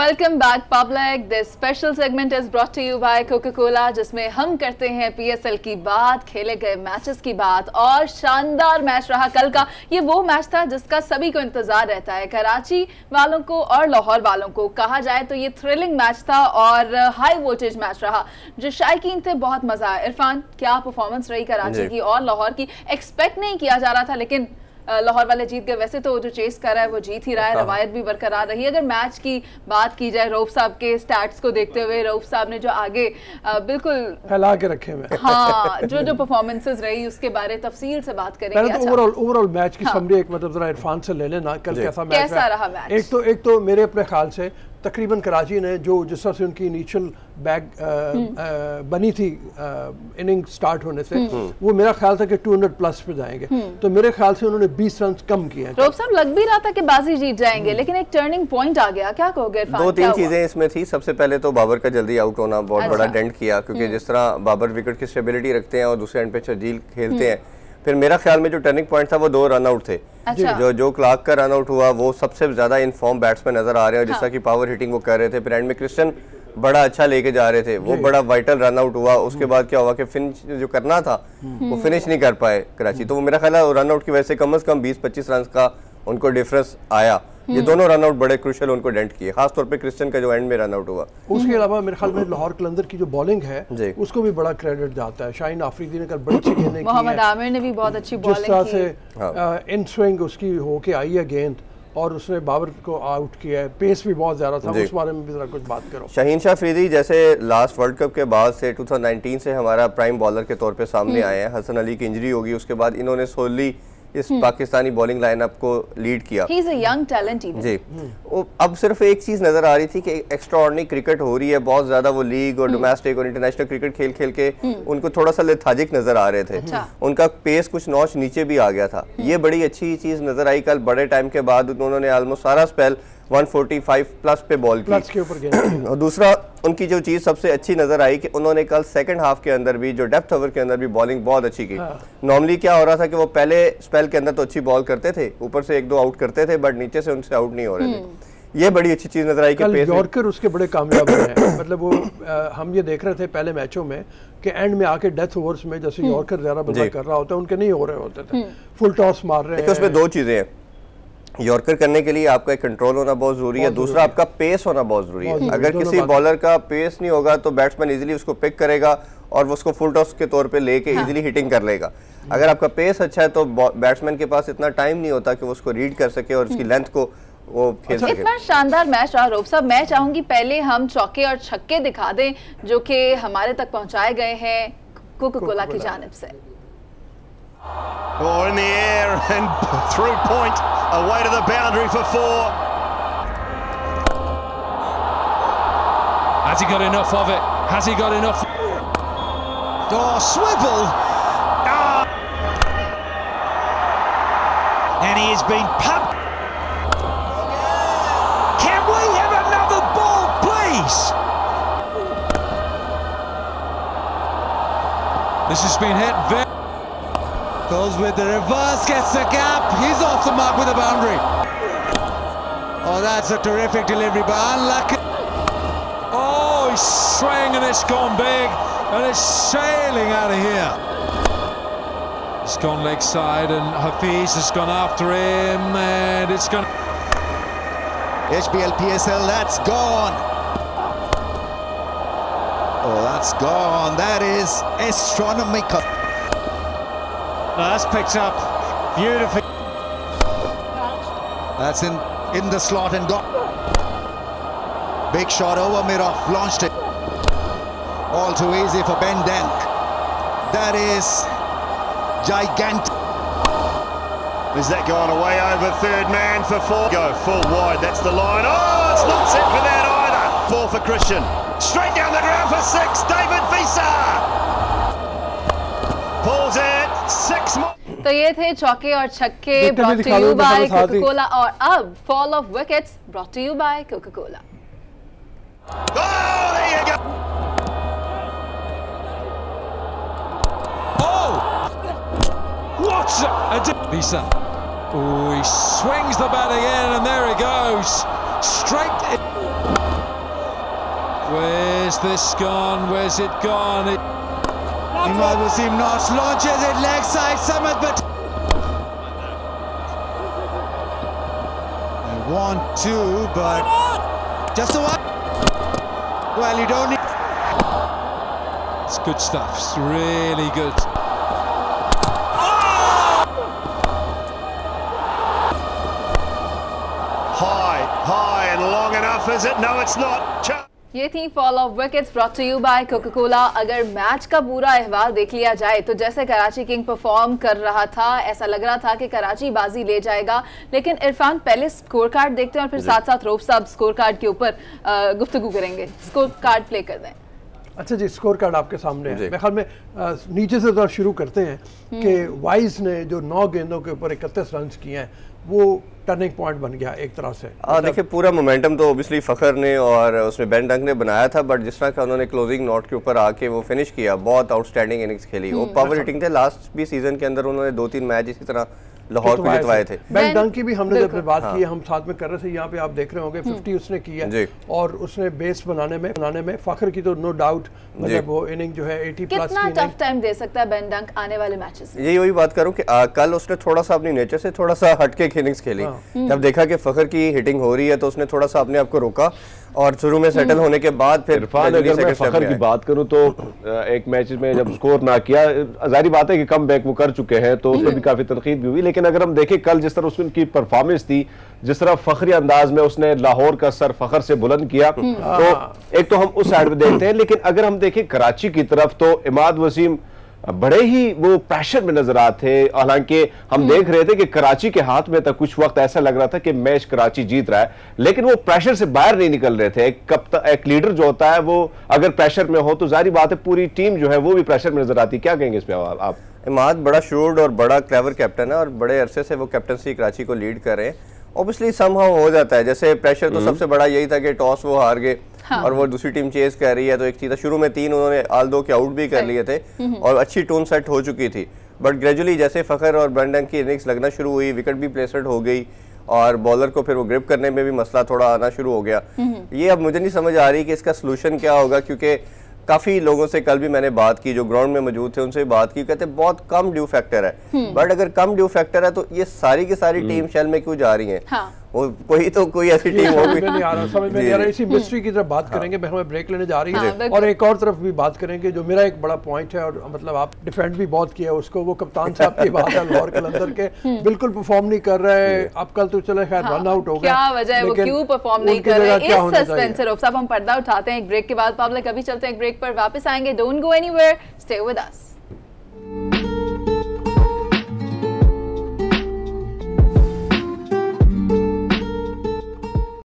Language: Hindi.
Welcome back public. This special segment is brought to you by Coca Cola, जिसमें हम करते हैं पीएसएल की बात, खेले गए मैचेस की बात। और शानदार मैच रहा कल का। ये वो मैच था जिसका सभी को इंतजार रहता है, कराची वालों को और लाहौर वालों को। कहा जाए तो ये थ्रिलिंग मैच था और हाई वोल्टेज मैच रहा। जो शायकीन थे बहुत मजा आया। इरफान, क्या परफॉर्मेंस रही कराची की और लाहौर की? एक्सपेक्ट नहीं किया जा रहा था, लेकिन लाहौर वाले जीत गए। वैसे तो जो चेस कर रहा है वो जीत ही रहा है, रवायत भी बरकरार रही। अगर मैच की बात की जाए रऊफ साहब के स्टैट्स को देखते हुए, रऊफ साहब ने जो आगे बिल्कुल फैला के रखे हुए हाँ जो परफॉर्मेंसेस रही उसके बारे तफसील से बात करेंगे। तो ओवरऑल मैच की समरी एक मतलब जरा इरफान से ले लेना, कल कैसा रहा मैच? एक तो मेरे अपने ख्याल से तकरीबन कराची ने जो जिस तरह से उनकी इनिशियल बैग बनी थी इनिंग स्टार्ट होने से, वो मेरा ख्याल था कि 200 प्लस पे जाएंगे। तो मेरे ख्याल से उन्होंने 20 रन कम किए हैं। रऊफ साहब, लग भी रहा था कि बाजी जीत जाएंगे, लेकिन एक टर्निंग पॉइंट आ गया। क्या कहोगे? 2-3 चीजें इसमें थी। सबसे पहले तो बाबर का जल्दी आउट होना बहुत बड़ा डेंट किया, क्योंकि जिस तरह बाबर विकेट की स्टेबिलिटी रखते हैं और दूसरे एंड पे शर्जील खेलते हैं। फिर मेरा ख्याल में जो टर्निंग पॉइंट था वो 2 रन आउट थे। जो क्लार्क का रन आउट हुआ वो सबसे ज्यादा इन फॉर्म बैट्समैन नजर आ रहे हैं, जिसका की पावर हिटिंग वो कर रहे थे। फिर एंड में क्रिश्चियन बड़ा अच्छा लेके जा रहे थे, वो बड़ा वाइटल रन आउट हुआ। उसके बाद क्या हुआ कि फिनिश जो करना था वो फिनिश नहीं कर पाए कराची। तो वो मेरा ख्याल है रन आउट की वजह से कम से कम 20-25 रन का उनको डिफरेंस आया। ये दोनों रन आउट बड़े क्रूशियल उनको डेंट किए, खासतौर पे क्रिश्चियन का जो एंड में रन आउट हुआ। उसके अलावा मेरे ख्याल में लाहौर कलंदर की जो बॉलिंग है उसको भी बड़ा क्रेडिट जाता है। शाहीन आफरीदी ने कल बड़ी अच्छी गेंदें की, मोहम्मद आमिर ने भी बहुत अच्छी बॉलिंग की। जिस तरह से इन स्विंग उसकी होके आई है गेंद और उसने बाबर को आउट किया है, पेस भी बहुत ज्यादा था। उस बारे में भी जरा कुछ बात करो। शाहीन शाह अफरीदी जैसे लास्ट वर्ल्ड कप के बाद से 2019 से हमारा प्राइम बॉलर के तौर पे सामने आए हैं। हसन अली की इंजरी होगी, उसके बाद इन्होंने सोली इस पाकिस्तानी बॉलिंग लाइनअप को लीड किया। He is a young talent even. जी, अब सिर्फ एक चीज नजर आ रही थी कि एक्स्ट्राऑर्डिनरी क्रिकेट हो रही है बहुत ज्यादा। वो लीग और डोमेस्टिक और इंटरनेशनल क्रिकेट खेल खेल के उनको थोड़ा सा लेथार्जिक नजर आ रहे थे। उनका पेस कुछ नॉच नीचे भी आ गया था। ये बड़ी अच्छी चीज नजर आई कल। बड़े टाइम के बाद उन्होंने ऑलमोस्ट सारा स्पेल 145 प्लस पे बॉल की के ऊपर। और दूसरा उनकी जो चीज सबसे अच्छी नजर आई कि उन्होंने कल सेकंड हाफ के अंदर भी जो डेप्थ ओवर के अंदर भी बॉलिंग बहुत अच्छी की। नॉर्मली क्या हो रहा था कि वो पहले स्पेल के अंदर तो अच्छी बॉल करते थे, ऊपर से 1-2 आउट करते थे, बट नीचे से उनसे आउट नहीं हो रहे थे। ये बड़ी अच्छी चीज नजर आई कि यॉर्कर उसके बड़े कामयाब हैं। मतलब वो हम ये देख रहे थे पहले मैचों में कि एंड में आके डेथ ओवर्स में जैसे यॉर्कर ज्यादा बल्ला कर रहा होता है, उनके नहीं हो रहे होते थे, फुल टॉस मार रहे हैं। उसमें 2 चीजें हैं। यॉर्कर करने के लिए आपका एक कंट्रोल होना बहुत जरूरी है, दूसरा आपका पेस होना बहुत जरूरी है। अगर किसी बॉलर का पेस नहीं होगा तो बैट्समैन इजीली उसको पिक करेगा और वो उसको फुल टॉस के तौर पे लेके इजीली हिटिंग कर लेगा। अगर आपका पेस अच्छा है तो बैट्समैन के पास इतना टाइम नहीं होता कि वो उसको रीड कर सके और उसकी लेंथ को वो खेल सके। इतना शानदार मैच रहा रऊफ साहब। मैं चाहूंगी पहले हम चौके और छक्के दिखा दें जो कि हमारे तक पहुंचाए गए हैं कोका कोला की जानिब से। Oh, in the air and through point, away to the boundary for 4. Has he got enough of it? Has he got enough? Oh, swivel! Ah. And he has been pumped. Can we have another ball, please? This has been hit very. Goes with the reverse, gets the gap, he's off the mark with the boundary. Oh, that's a terrific delivery, but unlucky. Oh, he's swinging and it's gone big, and it's sailing out of here. It's gone leg side, and Hafiz has gone after him, and it's gone. HBL PSL, that's gone. Oh, that's gone. That is astronomical. No, that's picked up beautifully. That's in the slot and got big shot over mid-off, launched it. All too easy for Ben Dank. That is gigantic. Is that going away over third man for 4? Go full wide, that's the line. Oh, it's not set for that either. 4 for Christian. Straight down the ground for 6, David Visa. Pulls it. 6 more. तो ये थे चौके और छक्के brought to you by Coca Cola. और अब fall of wickets brought to you by Coca Cola. Oh, there you go. Oh, what's Visa? Oh, he swings the bat again, and there he goes straight. Where's this gone? Where's it gone? Imad Wasim Nos launches it leg side, Samad, but they want to, but just the one. Well, you don't need. It's good stuff. It's really good. High and long enough, is it? No, it's not. ये थी fall of wickets brought to you by Coca Cola. अगर मैच का पूरा अहवाल देख लिया जाए तो जैसे कराची किंग परफॉर्म कर रहा था, ऐसा लग रहा था कि कराची बाजी ले जाएगा, लेकिन इरफान पहले स्कोर कार्ड देखते हैं और फिर साथ साथ रऊफ साहब स्कोर कार्ड के ऊपर गुफ्तगू करेंगे। स्कोर कार्ड प्ले कर दें। अच्छा जी, स्कोर कार्ड आपके सामने है। मेरे ख्याल में नीचे से तो शुरू करते हैं कि वाइज ने जो 9 गेंदों के ऊपर 31 रन किए हैं वो टर्निंग पॉइंट बन गया एक तरह से। देखिए पूरा मोमेंटम तो ऑब्वियसली फ़खर ने और उसमें बेन डंक ने बनाया था, बट जिस तरह का उन्होंने क्लोजिंग नोट के ऊपर आके वो फिनिश किया, बहुत आउटस्टैंडिंग इनिंग्स खेली। वो पावर हिटिंग थे। लास्ट भी सीजन के अंदर उन्होंने 2-3 मैच इसी तरह लाहौर को जितवाए थे। बेन डंक की भी हमने जब बात की, हम साथ में कर रहे थे, यहाँ पे आप देख रहे होंगे 50 उसने की है और उसने बेस बनाने में फ़खर की तो नो डाउट, मतलब वो इनिंग जो है 80 प्लस की। कितना टफ टाइम दे सकता है बेन डंक आने वाले मैचेस में? यही वही बात करूं कि कल उसने थोड़ा सा अपनी नेचर से थोड़ा सा हटके इनिंग्स खेली। जब देखा कि फ़खर की हिटिंग हो रही है तो उसने थोड़ा सा अपने आप को रोका और शुरू में सेटल होने के बाद फिर इरफान, अगर मैं फ़खर की बात करूं तो एक मैच में जब स्कोर ना किया, जाहिर बात है कि कम बैक वो कर चुके हैं तो उसमें भी काफी तनकीद भी हुई, लेकिन अगर हम देखें कल जिस तरह उसकी परफॉर्मेंस थी, जिस तरह फखरी अंदाज में उसने लाहौर का सर फ़खर से बुलंद किया, तो एक तो हम उस साइड में देखते हैं। लेकिन अगर हम देखें कराची की तरफ तो इमाद वसीम बड़े ही वो प्रेशर में नजर आते थे। हालांकि हम देख रहे थे कि कराची के हाथ में तक कुछ वक्त ऐसा लग रहा था कि मैच कराची जीत रहा है, लेकिन वो प्रेशर से बाहर नहीं निकल रहे थे। एक लीडर जो होता है वो अगर प्रेशर में हो तो जाहिर बात है पूरी टीम जो है वो भी प्रेशर में नजर आती है। क्या कहेंगे इस पे आप? इमाद बड़ा शूर्ड और बड़ा क्लेवर कैप्टन है और बड़े अरसे से वो कैप्टनसी कराची को लीड कर रहे हैं। ऑब्वियसली समहाउ हो जाता है, जैसे प्रेशर तो सबसे बड़ा यही था कि टॉस वो हार गए और वो दूसरी टीम चेस कर रही है, तो एक चीज शुरू में 3 उन्होंने आल 2 के आउट भी कर लिए थे और अच्छी टोन सेट हो चुकी थी। बट ग्रेजुअली जैसे फ़खर और बेन डंक की इनिंग्स लगना शुरू हुई, विकेट भी प्लेसमेंट हो गई और बॉलर को फिर वो ग्रिप करने में भी मसला थोड़ा आना शुरू हो गया। ये अब मुझे नहीं समझ आ रही कि इसका सोल्यूशन क्या होगा, क्योंकि काफी लोगों से कल भी मैंने बात की जो ग्राउंड में मौजूद थे, उनसे बात की, कहते बहुत कम ड्यू फैक्टर है। बट अगर कम ड्यू फैक्टर है तो ये सारी की सारी टीम शेल में क्यों जा रही है? वो कोई ऐसी टीम होगी नहीं आ रहा, समझ में नहीं आ रहा। इसी मिस्ट्री की तरफ बात करेंगे, मैं हमें ब्रेक लेने जा रही है और एक और तरफ भी बात करेंगे जो मेरा एक बड़ा पॉइंट है, और मतलब आप डिफेंड भी बहुत किया उसको, वो कप्तान साहब की बात है लाहौर कलंदर के बिल्कुल परफॉर्म नहीं कर रहे। अब कल तो चले खैर रन आउट हो गए, क्या वजह है वो क्यों परफॉर्म नहीं कर रहे? इस सस्पेंस से साहब हम पर्दा उठाते हैं एक ब्रेक के बाद। पब्लिक अभी चलते हैं एक ब्रेक पर, वापस आएंगे। Don't go anywhere, stay with us.